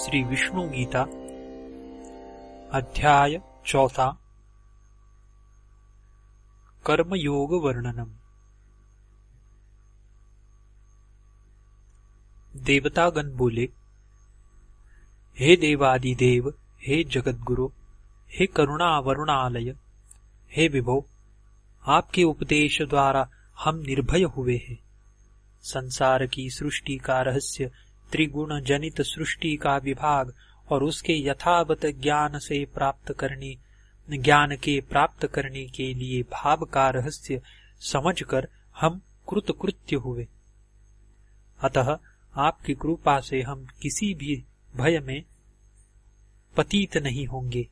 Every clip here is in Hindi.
श्री विष्णु गीता अध्याय 4 कर्मयोग वर्णनम। देवतागण बोले, हे देवादिदेव, हे जगद्गुरु, हे करुणा वरुणालय, हे विभो, आपके उपदेश द्वारा हम निर्भय हुए हैं। संसार की सृष्टि का रहस्य, त्रिगुण जनित सृष्टि का विभाग और उसके यथावत ज्ञान के प्राप्त करने के लिए भाव का रहस्य समझकर हम कृतकृत्य हुए। अतः आपकी कृपा से हम किसी भी भय में पतित नहीं होंगे।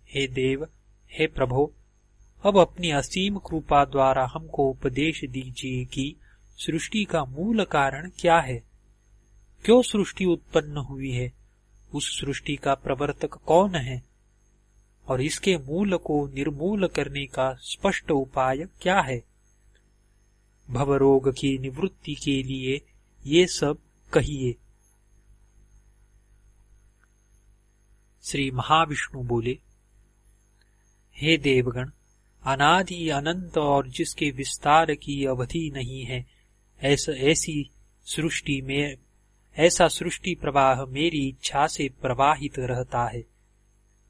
हे देव, हे प्रभो, अब अपनी असीम कृपा द्वारा हमको उपदेश दीजिए कि सृष्टि का मूल कारण क्या है, क्यों सृष्टि उत्पन्न हुई है, उस सृष्टि का प्रवर्तक कौन है और इसके मूल को निर्मूल करने का स्पष्ट उपाय क्या है। भवरोग की निवृत्ति के लिए ये सब कहिए। श्री महाविष्णु बोले, हे देवगण, अनादि अनंत और जिसके विस्तार की अवधि नहीं है, ऐसा सृष्टि प्रवाह मेरी इच्छा से प्रवाहित रहता है।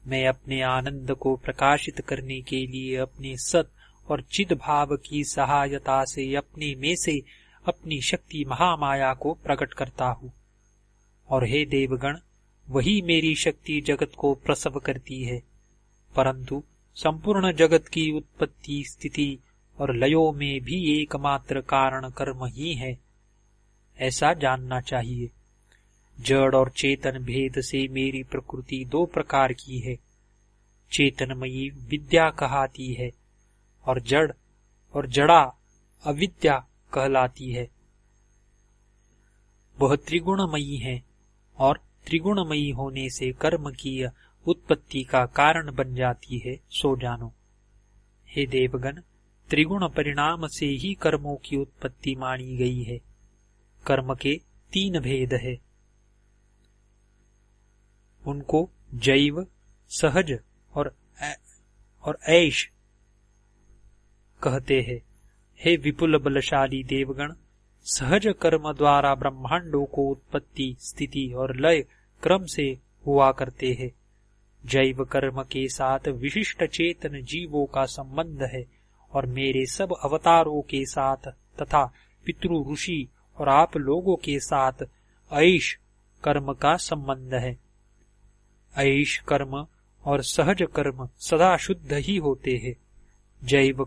मैं अपने आनंद को प्रकाशित करने के लिए अपने सत और चिद भाव की सहायता से अपने में से अपनी शक्ति महामाया को प्रकट करता हूँ। और हे देवगण, वही मेरी शक्ति जगत को प्रसव करती है, परंतु संपूर्ण जगत की उत्पत्ति, स्थिति और लयों में भी एकमात्र कारण कर्म ही है, ऐसा जानना चाहिए। जड़ और चेतन भेद से मेरी प्रकृति दो प्रकार की है। चेतनमयी विद्या कहलाती है और जड़ और जड़ा अविद्या कहलाती है। वह त्रिगुणमयी है और त्रिगुणमयी होने से कर्म की उत्पत्ति का कारण बन जाती है, सो जानो। हे देवगण, त्रिगुण परिणाम से ही कर्मों की उत्पत्ति मानी गई है। कर्म के 3 भेद है, उनको जैव, सहज और ऐश कहते हैं। हे विपुल बलशाली देवगण, सहज कर्म द्वारा ब्रह्मांडों को उत्पत्ति, स्थिति और लय क्रम से हुआ करते हैं। जैव कर्म के साथ विशिष्ट चेतन जीवों का संबंध है और मेरे सब अवतारों के साथ तथा पितृ, ऋषि और आप लोगों के साथ ऐश कर्म का संबंध है। ऐश कर्म और सहज कर्म सदा शुद्ध ही होते हैं। जैव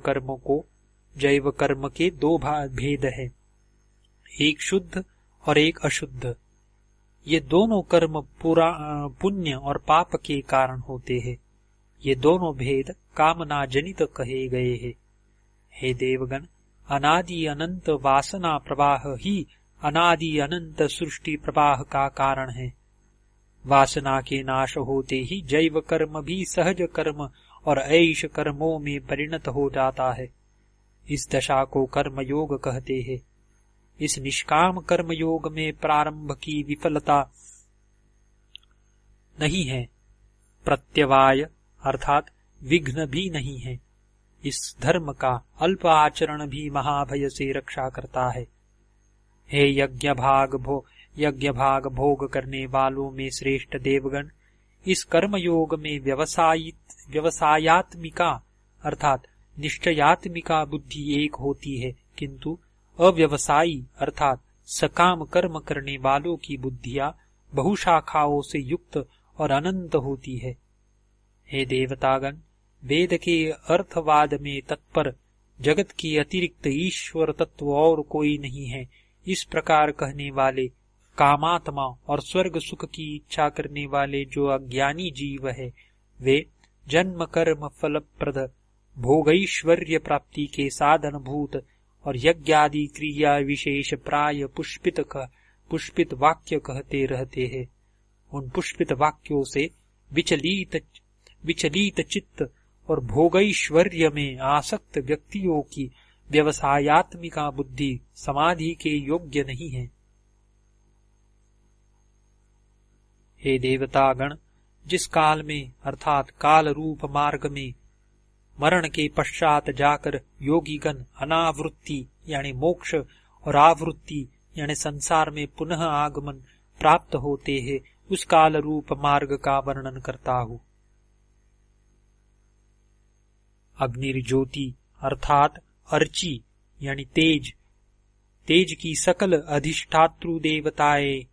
कर्म के 2 भेद है, एक शुद्ध और एक अशुद्ध। ये दोनों कर्म पुण्य और पाप के कारण होते हैं। ये दोनों भेद कामना जनित कहे गए हैं। हे देवगण, अनादि अनंत वासना प्रवाह ही अनादि अनंत सृष्टि प्रवाह का कारण है। वासना के नाश होते ही जैव कर्म भी सहज कर्म और ऐश कर्मों में परिणत हो जाता है। इस दशा को कर्मयोग कहते हैं। इस निष्काम कर्मयोग में प्रारंभ की विफलता नहीं है, प्रत्यवाय अर्थात विघ्न भी नहीं है। इस धर्म का अल्प आचरण भी महाभय से रक्षा करता है। हे यज्ञ भाग भोग करने वालों में श्रेष्ठ देवगण, इस कर्मयोग में व्यवसायात्मिका अर्थात निश्चयात्मिका बुद्धि एक होती है, किंतु अव्यवसायी अर्थात सकाम कर्म करने वालों की बुद्धियां बहुशाखाओं से युक्त और अनंत होती है। हे देवतागण, वेद के अर्थवाद में तत्पर जगत के अतिरिक्त ईश्वर तत्व और कोई नहीं है, इस प्रकार कहने वाले कामात्मा और स्वर्ग सुख की इच्छा करने वाले जो अज्ञानी जीव है, वे जन्म कर्म फलप्रद भोगैश्वर्य प्राप्ति के साधन भूत और यज्ञादि क्रिया विशेष प्राय पुष्पित वाक्य कहते रहते हैं। उन पुष्पित वाक्यों से विचलित चित्त और भोगैश्वर्य में आसक्त व्यक्तियों की व्यवसायात्मिका बुद्धि समाधि के योग्य नहीं है। हे देवतागण, जिस काल में अर्थात काल रूप मार्ग में मरण के पश्चात जाकर योगीगण अनावृत्ति यानी मोक्ष और आवृत्ति यानी संसार में पुनः आगमन प्राप्त होते हैं, उस काल रूप मार्ग का वर्णन करता हूँ। अग्निर्ज्योति अर्थात अर्ची यानी तेज, तेज की सकल अधिष्ठातृ देवताएं,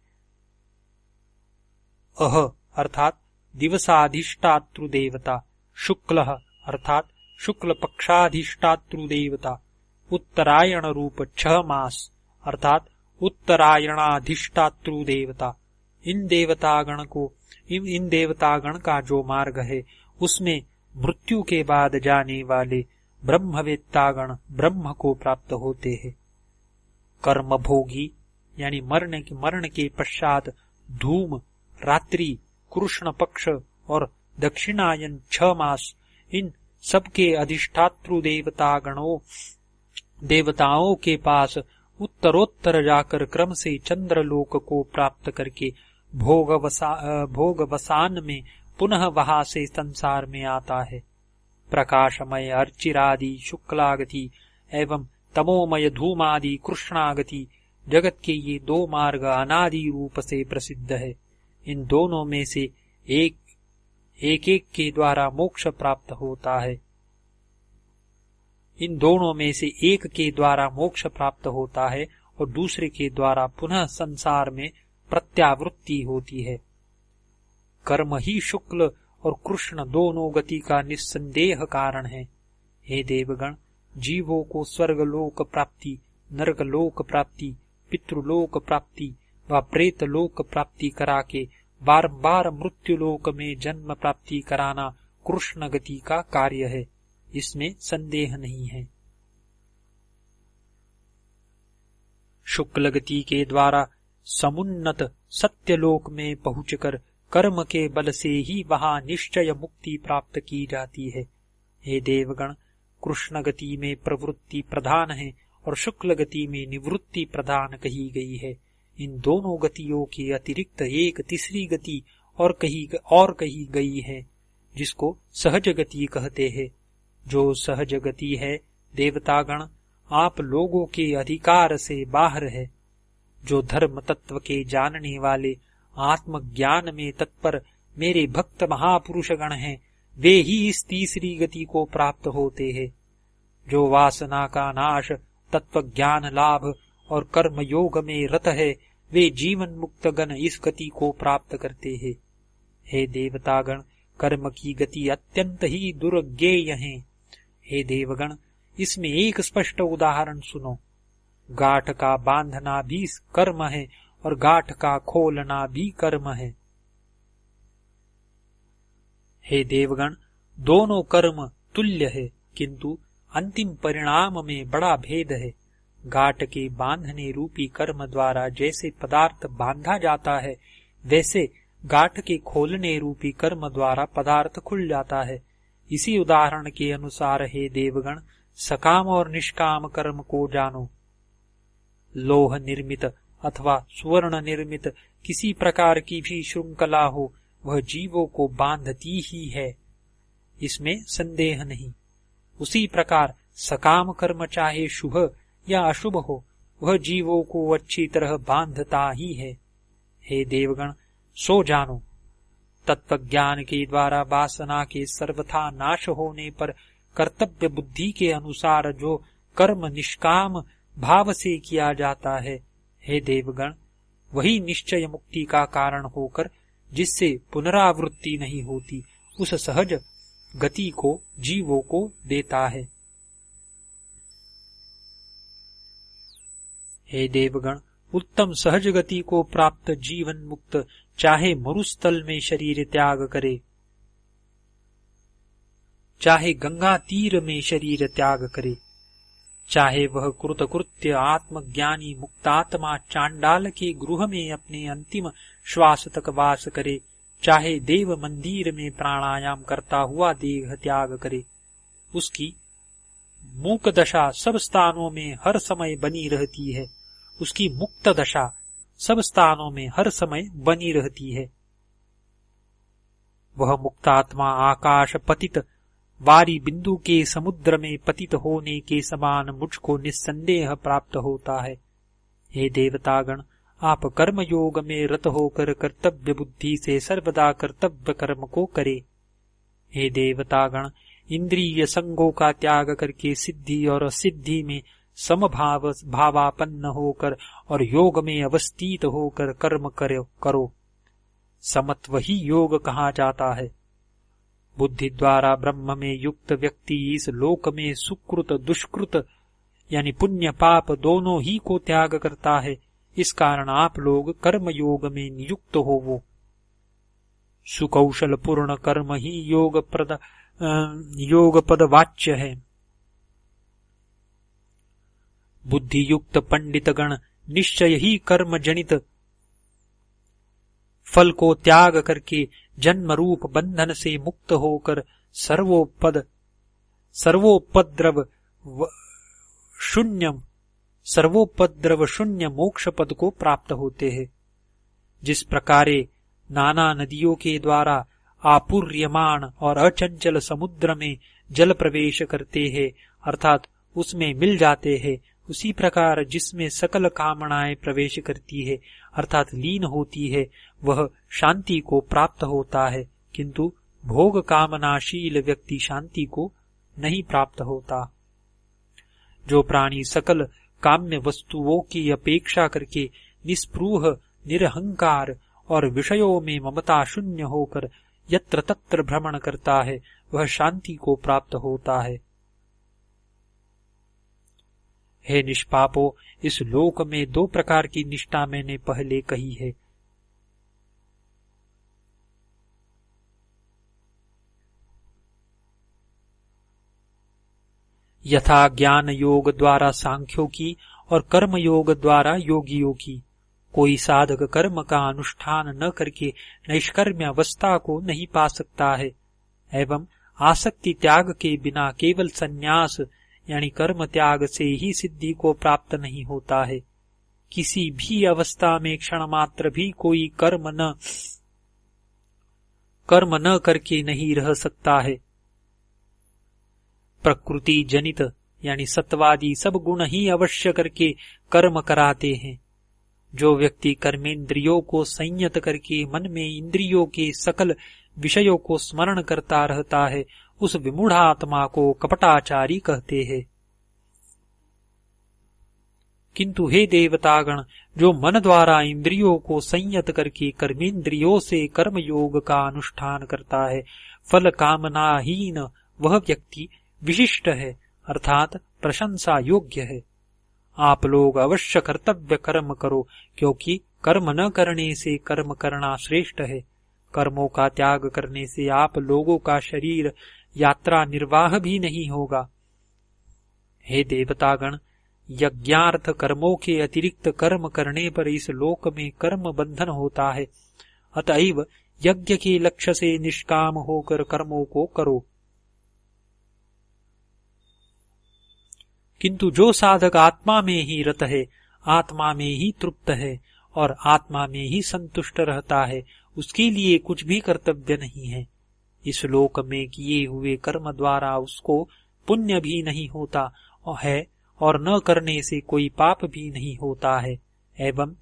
अह अर्थात दिवसाधिष्ठातृ देवता, शुक्ल अर्थात शुक्ल पक्षाधिष्ठातृ देवता, उत्तरायण रूप 6 मास अर्थात उत्तरायणाधिष्ठातृ देवता। इन देवतागण का जो मार्ग है उसमें मृत्यु के बाद जाने वाले ब्रह्मवेत्तागण ब्रह्म को प्राप्त होते हैं। कर्म भोगी यानी मरण के पश्चात धूम, रात्रि, कृष्ण पक्ष और दक्षिणायन 6 मास, इन सबके अधिष्ठातृ देवताओं के पास उत्तरोत्तर जाकर क्रम से चंद्रलोक को प्राप्त करके भोगवसान में पुनः वहां से संसार में आता है। प्रकाशमय अर्चिरादि शुक्लागति एवं तमोमय धूमादि कृष्णागति जगत के ये 2 मार्ग अनादि रूप से प्रसिद्ध है। इन दोनों में से एक के द्वारा मोक्ष प्राप्त होता है। इन दोनों में से एक के द्वारा मोक्ष प्राप्त होता है और दूसरे के द्वारा पुनः संसार में प्रत्यावृत्ति होती है। कर्म ही शुक्ल और कृष्ण दोनों गति का निस्संदेह कारण है। हे देवगण, जीवों को स्वर्गलोक प्राप्ति, नरकलोक प्राप्ति, पितृलोक प्राप्ति व प्रेतलोक प्राप्ति करा के बार मृत्युलोक में जन्म प्राप्ति कराना कृष्ण गति का कार्य है, इसमें संदेह नहीं है। शुक्ल गति के द्वारा समुन्नत सत्यलोक में पहुंचकर कर्म के बल से ही वहां निश्चय मुक्ति प्राप्त की जाती है। हे देवगण, कृष्ण गति में प्रवृत्ति प्रधान है और शुक्ल गति में निवृत्ति प्रधान कही गई है। इन दोनों गतियों के अतिरिक्त एक तीसरी गति और कही गई है, जिसको सहज गति कहते हैं। जो सहज गति है देवतागण, आप लोगों के अधिकार से बाहर है। जो धर्म तत्व के जानने वाले आत्मज्ञान में तत्पर मेरे भक्त महापुरुषगण हैं, वे ही इस तीसरी गति को प्राप्त होते हैं। जो वासना का नाश, तत्व ज्ञान लाभ और कर्म योग में रत है, वे जीवन मुक्त गण इस गति को प्राप्त करते हैं। हे देवतागण, कर्म की गति अत्यंत ही दुर्ज्ञेय है। हे देवगण, इसमें एक स्पष्ट उदाहरण सुनो। गांठ का बांधना भी कर्म है और गांठ का खोलना भी कर्म है। हे देवगण, दोनों कर्म तुल्य है, किंतु अंतिम परिणाम में बड़ा भेद है। गांठ के बांधने रूपी कर्म द्वारा जैसे पदार्थ बांधा जाता है, वैसे गांठ के खोलने रूपी कर्म द्वारा पदार्थ खुल जाता है। इसी उदाहरण के अनुसार हे देवगण, सकाम और निष्काम कर्म को जानो। लोह निर्मित अथवा स्वर्ण निर्मित किसी प्रकार की भी श्रृंखला हो, वह जीवों को बांधती ही है, इसमें संदेह नहीं। उसी प्रकार सकाम कर्म चाहे शुभ या अशुभ हो, वह जीवों को अच्छी तरह बांधता ही है। हे देवगण, सो जानो, तत्वज्ञान के द्वारा वासना के सर्वथा नाश होने पर कर्तव्य बुद्धि के अनुसार जो कर्म निष्काम भाव से किया जाता है, हे देवगण, वही निश्चय मुक्ति का कारण होकर जिससे पुनरावृत्ति नहीं होती, उस सहज गति को जीवों को देता है। हे देवगण, उत्तम सहज गति को प्राप्त जीवन मुक्त चाहे मरुस्थल में शरीर त्याग करे, चाहे गंगा तीर में शरीर त्याग करे, चाहे वह कृतकृत्य आत्मज्ञानी मुक्तात्मा चांडाल के गृह में अपने अंतिम श्वास तक वास करे, चाहे देव मंदिर में प्राणायाम करता हुआ देह त्याग करे, उसकी मूक दशा सब स्थानों में हर समय बनी रहती है। उसकी मुक्त दशा सब स्थानों में हर समय बनी रहती है। वह मुक्तात्मा आकाश पतित वारी बिंदु के समुद्र में पतित होने के समान मुझको निस्संदेह प्राप्त होता है। हे देवतागण, आप कर्म योग में रत होकर कर्तव्य बुद्धि से सर्वदा कर्तव्य कर्म को करे। हे देवतागण, इंद्रिय संगों का त्याग करके सिद्धि और असिद्धि में समभाव भावापन्न होकर और योग में अवस्थित होकर कर्म करो। समत्व ही योग कहा जाता है। बुद्धि द्वारा ब्रह्म में युक्त व्यक्ति इस लोक में सुकृत दुष्कृत यानी पुण्य पाप दोनों ही को त्याग करता है। इस कारण आप लोग कर्म योग में नियुक्त होवो। सुकौशल पूर्ण कर्म ही योग पद वाच्य है। बुद्धि युक्त पंडित गण निश्चय ही कर्म जनित फल को त्याग करके जन्म रूप बंधन से मुक्त होकर सर्वोपद्रव शून्य मोक्ष पद को प्राप्त होते हैं। जिस प्रकारे नाना नदियों के द्वारा आपूर्यमान और अचंचल समुद्र में जल प्रवेश करते हैं अर्थात उसमें मिल जाते हैं, उसी प्रकार जिसमें सकल कामनाएं प्रवेश करती है अर्थात लीन होती है, वह शांति को प्राप्त होता है, किंतु भोग कामनाशील व्यक्ति शांति को नहीं प्राप्त होता। जो प्राणी सकल काम्य वस्तुओं की अपेक्षा करके निस्पृह निरहंकार और विषयों में ममता शून्य होकर यत्र तत्र भ्रमण करता है, वह शांति को प्राप्त होता है। हे निष्पापो, इस लोक में दो प्रकार की निष्ठा मैंने पहले कही है। यथा ज्ञान योग द्वारा सांख्यों की और कर्म योग द्वारा योगियों की। कोई साधक कर्म का अनुष्ठान न करके नैष्कर्म्य अवस्था को नहीं पा सकता है, एवं आसक्ति त्याग के बिना केवल संन्यास यानी कर्म त्याग से ही सिद्धि को प्राप्त नहीं होता है। किसी भी अवस्था में क्षण मात्र भी कोई कर्म न करके नहीं रह सकता है। प्रकृति जनित यानी सत्वादी सब गुण ही अवश्य करके कर्म कराते हैं। जो व्यक्ति कर्मेंद्रियों को संयत करके मन में इंद्रियों के सकल विषयों को स्मरण करता रहता है, उस विमूढ़ आत्मा को कपटाचारी कहते हैं। किंतु हे देवतागण, जो मन द्वारा इंद्रियों को संयत करके कर्मेंद्रियों से कर्म योग का अनुष्ठान करता है, फल कामनाहीन वह व्यक्ति विशिष्ट है अर्थात प्रशंसा योग्य है। आप लोग अवश्य कर्तव्य कर्म करो, क्योंकि कर्म न करने से कर्म करना श्रेष्ठ है। कर्मों का त्याग करने से आप लोगों का शरीर यात्रा निर्वाह भी नहीं होगा। हे देवतागण, यज्ञार्थ कर्मों के अतिरिक्त कर्म करने पर इस लोक में कर्म बंधन होता है। अतएव यज्ञ के लक्ष्य से निष्काम होकर कर्मों को करो। किंतु जो साधक आत्मा में ही रत है, आत्मा में ही तृप्त है और आत्मा में ही संतुष्ट रहता है, उसके लिए कुछ भी कर्तव्य नहीं है। इस लोक में किए हुए कर्म द्वारा उसको पुण्य भी नहीं होता है और न करने से कोई पाप भी नहीं होता है, एवं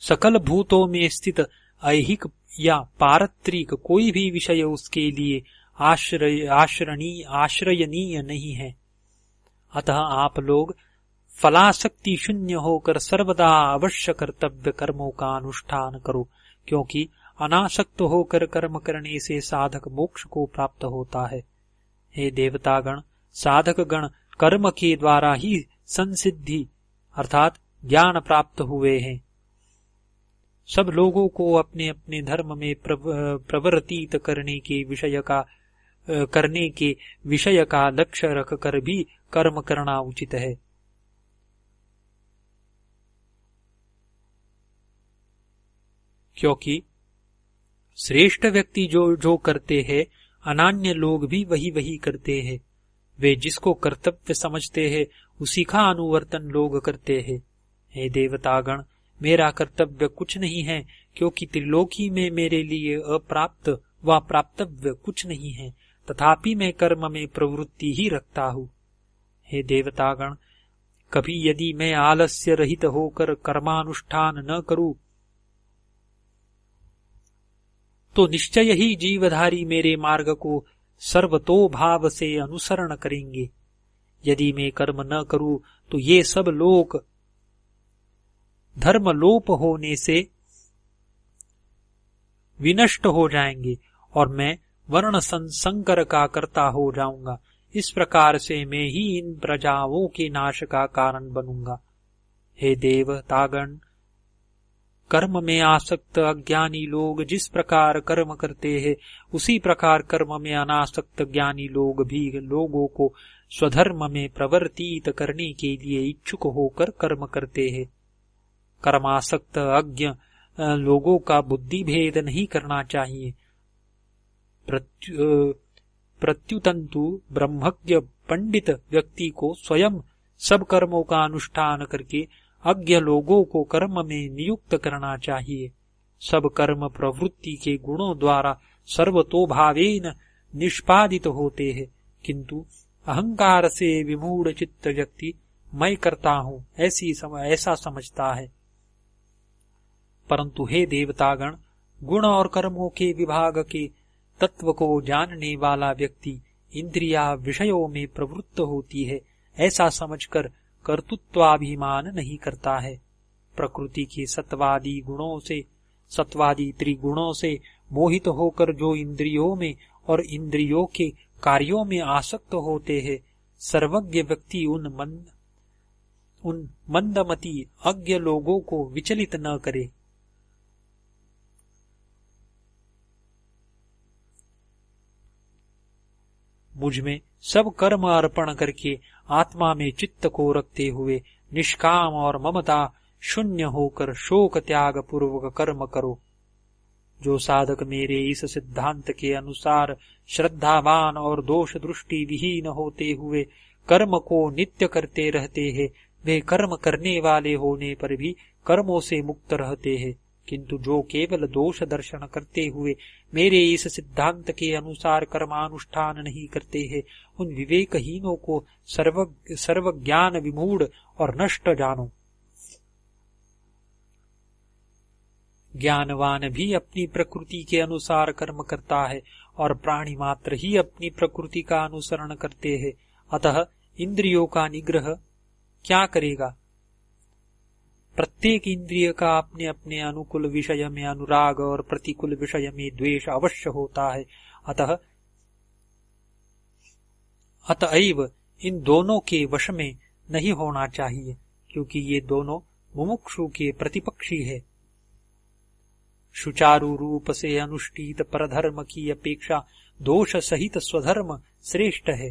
सकल भूतों में स्थित ऐहिक या पारत्रिक कोई भी विषय उसके लिए आश्रयनीय नहीं है। अतः आप लोग फलासक्ति शून्य होकर सर्वदा अवश्य कर्तव्य कर्मों का अनुष्ठान करो, क्योंकि अनासक्त होकर कर्म करने से साधक मोक्ष को प्राप्त होता है। हे देवतागण, साधक गण कर्म के द्वारा ही संसिद्धि अर्थात ज्ञान प्राप्त हुए हैं। सब लोगों को अपने अपने धर्म में प्रवर्तित करने के विषय का लक्ष्य रखकर भी कर्म करना उचित है। क्योंकि श्रेष्ठ व्यक्ति जो करते हैं, अनान्य लोग भी वही करते हैं। वे जिसको कर्तव्य समझते हैं, उसी का अनुवर्तन लोग करते हैं। हे देवतागण, मेरा कर्तव्य कुछ नहीं है क्योंकि त्रिलोकी में मेरे लिए अप्राप्त व प्राप्तव्य कुछ नहीं है, तथापि मैं कर्म में प्रवृत्ति ही रखता हूँ। हे देवतागण, कभी यदि मैं आलस्य रहित होकर कर्मानुष्ठान न करूं, तो निश्चय ही जीवधारी मेरे मार्ग को सर्वतोभाव से अनुसरण करेंगे। यदि मैं कर्म न करूं तो ये सब लोग धर्मलोप होने से विनष्ट हो जाएंगे और मैं वर्ण संकर का कर्ता हो जाऊंगा। इस प्रकार से मैं ही इन प्रजाओं के नाश का कारण बनूंगा। हे देवतागण, कर्म में आसक्त अज्ञानी लोग जिस प्रकार कर्म करते हैं, उसी प्रकार कर्म में अनासक्त ज्ञानी लोग भी लोगों को स्वधर्म में प्रवर्तित करने के लिए इच्छुक होकर कर्म करते हैं। कर्मासक्त अज्ञ लोगों का बुद्धि भेद नहीं करना चाहिए। प्रत्युतंतु ब्रह्मज्ञ पंडित व्यक्ति को स्वयं सब कर्मों का अनुष्ठान करके अज्ञ लोगों को कर्म में नियुक्त करना चाहिए। सब कर्म प्रवृत्ति के गुणों द्वारा सर्वतोभावेन निष्पादित होते हैं, किंतु अहंकार से विमूढ़ चित्त व्यक्ति मैं करता हूँ ऐसा समझता है। परंतु हे देवतागण, गुण और कर्मों के विभाग के तत्व को जानने वाला व्यक्ति इंद्रिया विषयों में प्रवृत्त होती है ऐसा समझकर कर्तृत्वाभिमान नहीं करता है। प्रकृति के सत्वादी त्रिगुणों से मोहित होकर जो इंद्रियों में और इंद्रियों के कार्यों में आसक्त होते हैं, सर्वज्ञ व्यक्ति उन मंदमती अज्ञ लोगों को विचलित न करे। मुझ में सब कर्म अर्पण करके आत्मा में चित्त को रखते हुए निष्काम और ममता शून्य होकर शोक त्याग पूर्वक कर्म करो। जो साधक मेरे इस सिद्धांत के अनुसार श्रद्धावान और दोष दृष्टि विहीन होते हुए कर्म को नित्य करते रहते हैं, वे कर्म करने वाले होने पर भी कर्मों से मुक्त रहते हैं। किंतु जो केवल दोष दर्शन करते हुए मेरे इस सिद्धांत के अनुसार कर्मानुष्ठान नहीं करते हैं, उन विवेकहीनों को सर्वज्ञान विमूढ़ और नष्ट जानो। ज्ञानवान भी अपनी प्रकृति के अनुसार कर्म करता है और प्राणी मात्र ही अपनी प्रकृति का अनुसरण करते हैं। अतः इंद्रियों का निग्रह क्या करेगा? प्रत्येक इंद्रिय का अपने अपने अनुकूल विषय में अनुराग और प्रतिकूल विषय में द्वेष अवश्य होता है। अतएव इन दोनों के वश में नहीं होना चाहिए, क्योंकि ये दोनों मुमुक्षु के प्रतिपक्षी है। सुचारु रूप से अनुष्ठित परधर्म की अपेक्षा दोष सहित स्वधर्म श्रेष्ठ है।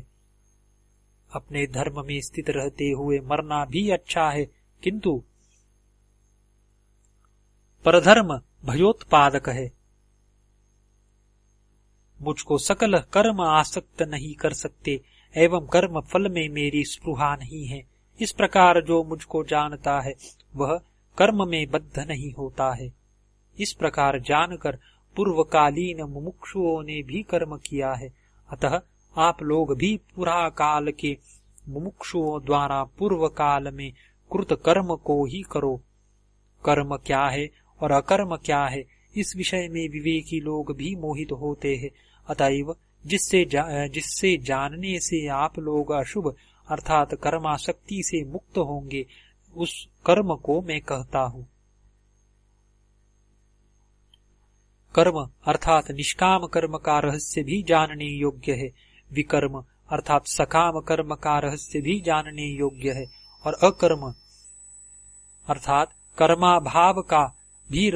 अपने धर्म में स्थित रहते हुए मरना भी अच्छा है, किंतु परधर्म भयोत्पादक है। मुझको सकल कर्म आसक्त नहीं कर सकते एवं कर्म फल में मेरी स्पृहा नहीं है। इस प्रकार जो मुझको जानता है वह कर्म में बद्ध नहीं होता है। इस प्रकार जानकर पूर्वकालीन मुमुक्षुओं ने भी कर्म किया है। अतः आप लोग भी पुरा काल के मुमुक्षुओं द्वारा पूर्व काल में कृत कर्म को ही करो। कर्म क्या है और अकर्म क्या है, इस विषय में विवेकी लोग भी मोहित होते हैं। अतएव जिससे जानने से आप लोग अशुभ अर्थात कर्मासक्ति से मुक्त होंगे, उस कर्म को मैं कहता हूँ। कर्म अर्थात निष्काम कर्म का रहस्य भी जानने योग्य है। विकर्म अर्थात सकाम कर्म का रहस्य भी जानने योग्य है। और अकर्म अर्थात कर्माभाव का भी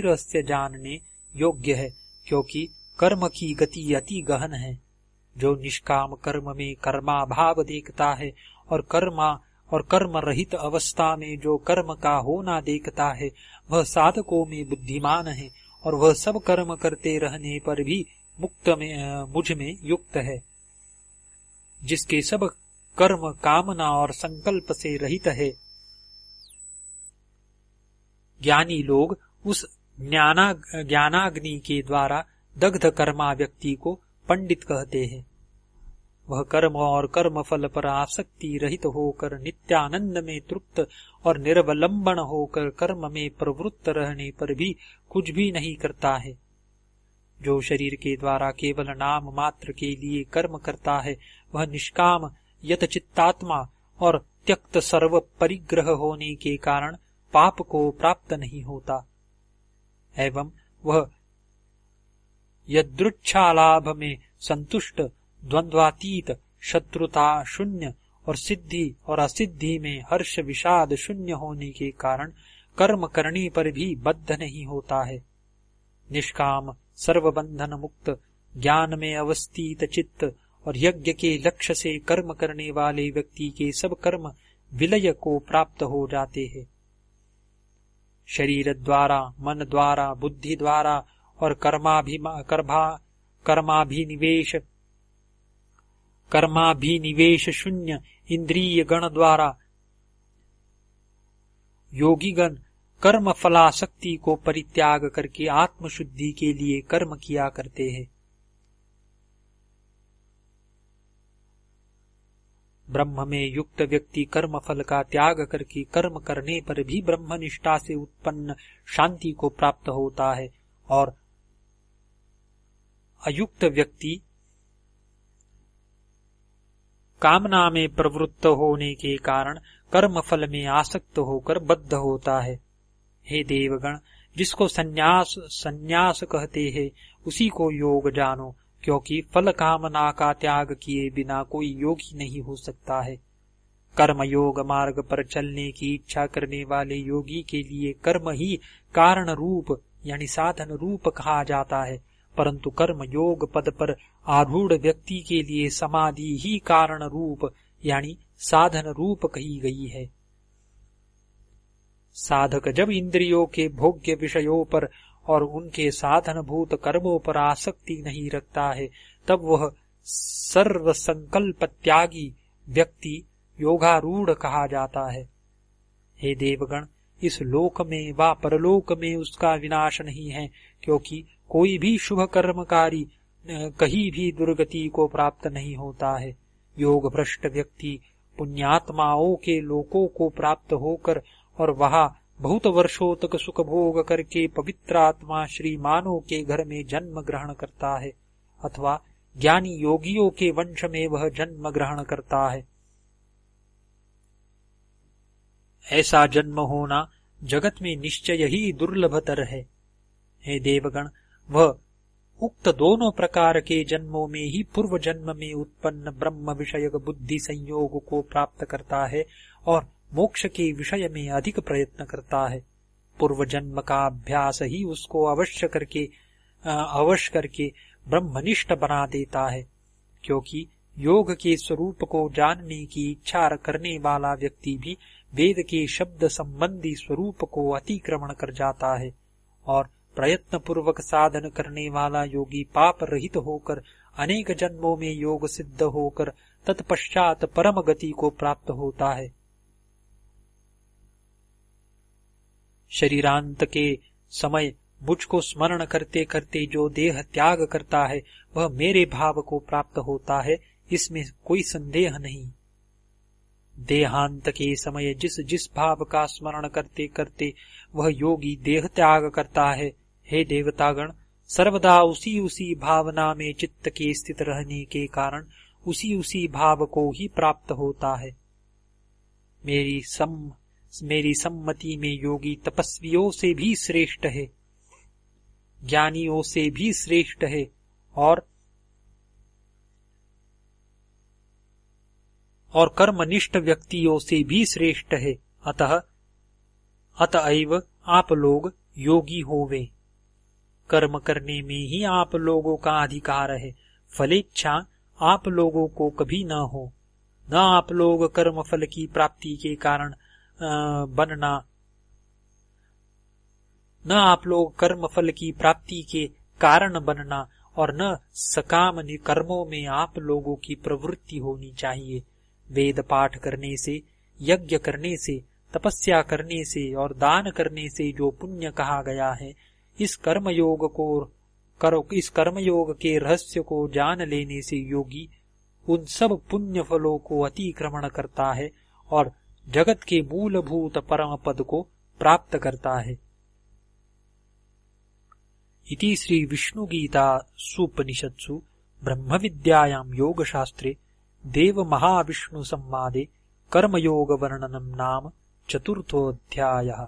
रहस्य जानने योग्य है, क्योंकि कर्म की गति अति गहन है। जो निष्काम कर्म में कर्माभाव देखता है और कर्म रहित अवस्था में जो कर्म का होना देखता है, वह साधकों में बुद्धिमान है और वह सब कर्म करते रहने पर भी मुझ में युक्त है। जिसके सब कर्म कामना और संकल्प से रहित है, ज्ञानी लोग उस ज्ञानाग्नि के द्वारा दग्ध कर्मा व्यक्ति को पंडित कहते हैं। वह कर्म और कर्म फल पर आसक्ति रहित होकर नित्यानंद में तृप्त और निर्वलंबन होकर कर्म में प्रवृत्त रहने पर भी कुछ भी नहीं करता है। जो शरीर के द्वारा केवल नाम मात्र के लिए कर्म करता है, वह निष्काम यतचित्तात्मा और त्यक्त सर्व परिग्रह होने के कारण पाप को प्राप्त नहीं होता, एवं वह यदृच्छालाभ में संतुष्ट, द्वंद्वातीत, शत्रुता शून्य और सिद्धि और असिद्धि में हर्ष विषाद शून्य होने के कारण कर्म करने पर भी बद्ध नहीं होता है। निष्काम, सर्वबंधन मुक्त, ज्ञान में अवस्थित चित्त और यज्ञ के लक्ष्य से कर्म करने वाले व्यक्ति के सब कर्म विलय को प्राप्त हो जाते हैं। शरीर द्वारा, मन द्वारा, बुद्धि द्वारा और कर्माभिनिवेश शून्य इंद्रिय गण द्वारा योगीगण कर्म फलासक्ति को परित्याग करके आत्मशुद्धि के लिए कर्म किया करते हैं। ब्रह्म में युक्त व्यक्ति कर्म फल का त्याग करके कर्म करने पर भी ब्रह्मनिष्ठा से उत्पन्न शांति को प्राप्त होता है, और अयुक्त व्यक्ति कामना में प्रवृत्त होने के कारण कर्म फल में आसक्त होकर बद्ध होता है। हे देवगण, जिसको संन्यास कहते हैं उसी को योग जानो, क्योंकि फल कामना का त्याग किए बिना कोई योगी नहीं हो सकता है। कर्म योग मार्ग पर चलने की इच्छा करने वाले योगी के लिए कर्म ही कारण रूप यानी साधन रूप कहा जाता है, परंतु कर्म योग पद पर आरूढ़ व्यक्ति के लिए समाधि ही कारण रूप यानी साधन रूप कही गई है। साधक जब इंद्रियों के भोग्य विषयों पर और उनके साधनभूत कर्मों पर आसक्ति नहीं रखता है, तब वह सर्व संकल्प त्यागी व्यक्ति योगारूढ़ कहा जाता है। हे देवगण, इस लोक में व परलोक में उसका विनाश नहीं है, क्योंकि कोई भी शुभ कर्मकारी कहीं भी दुर्गति को प्राप्त नहीं होता है। योग भ्रष्ट व्यक्ति पुण्यात्माओं के लोकों को प्राप्त होकर और वहां बहुत वर्षों तक सुख भोग करके पवित्र आत्मा श्रीमानों के घर में जन्म ग्रहण करता है, अथवा ज्ञानी योगियों के वंश में वह जन्म ग्रहण करता है। ऐसा जन्म होना जगत में निश्चय ही दुर्लभतर है। हे देवगण, वह उक्त दोनों प्रकार के जन्मों में ही पूर्व जन्म में उत्पन्न ब्रह्म विषयक बुद्धि संयोग को प्राप्त करता है और मोक्ष के विषय में अधिक प्रयत्न करता है। पूर्व जन्म का अभ्यास ही उसको अवश्य करके ब्रह्मनिष्ठ बना देता है, क्योंकि योग के स्वरूप को जानने की इच्छा करने वाला व्यक्ति भी वेद के शब्द संबंधी स्वरूप को अतिक्रमण कर जाता है, और प्रयत्न पूर्वक साधन करने वाला योगी पाप रहित होकर अनेक जन्मों में योग सिद्ध होकर तत्पश्चात परम गति को प्राप्त होता है। शरीरांत के समय मुझको स्मरण करते करते जो देह त्याग करता है वह मेरे भाव को प्राप्त होता है, इसमें कोई संदेह नहीं। देहांत के समय जिस जिस भाव का स्मरण करते करते वह योगी देह त्याग करता है, हे देवतागण, सर्वदा उसी उसी भावना में चित्त के स्थित रहने के कारण उसी उसी भाव को ही प्राप्त होता है। मेरी सम्मति में योगी तपस्वियों से भी श्रेष्ठ है, ज्ञानियों से भी श्रेष्ठ है और कर्मनिष्ठ व्यक्तियों से भी श्रेष्ठ है। अतएव आप लोग योगी होवे। कर्म करने में ही आप लोगों का अधिकार है, फलेच्छा आप लोगों को कभी न हो। न आप लोग कर्म फल की प्राप्ति के कारण बनना, न आप लोग कर्म फल की प्राप्ति के कारण बनना और न सकाम कर्मों में आप लोगों की प्रवृत्ति होनी चाहिए। वेद पाठ करने से, यज्ञ करने से, तपस्या करने से और दान करने से जो पुण्य कहा गया है, इस कर्मयोग के रहस्य को जान लेने से योगी उन सब पुण्य फलों को अतिक्रमण करता है और जगत के मूलभूत परम पद को प्राप्त करता है। इति श्री विष्णु गीता सुपनिषत्सु ब्रह्म विद्यायां योग शास्त्रे देव महाविष्णु संवादे कर्मयोग वर्णनम नाम चतुर्थोऽध्यायः।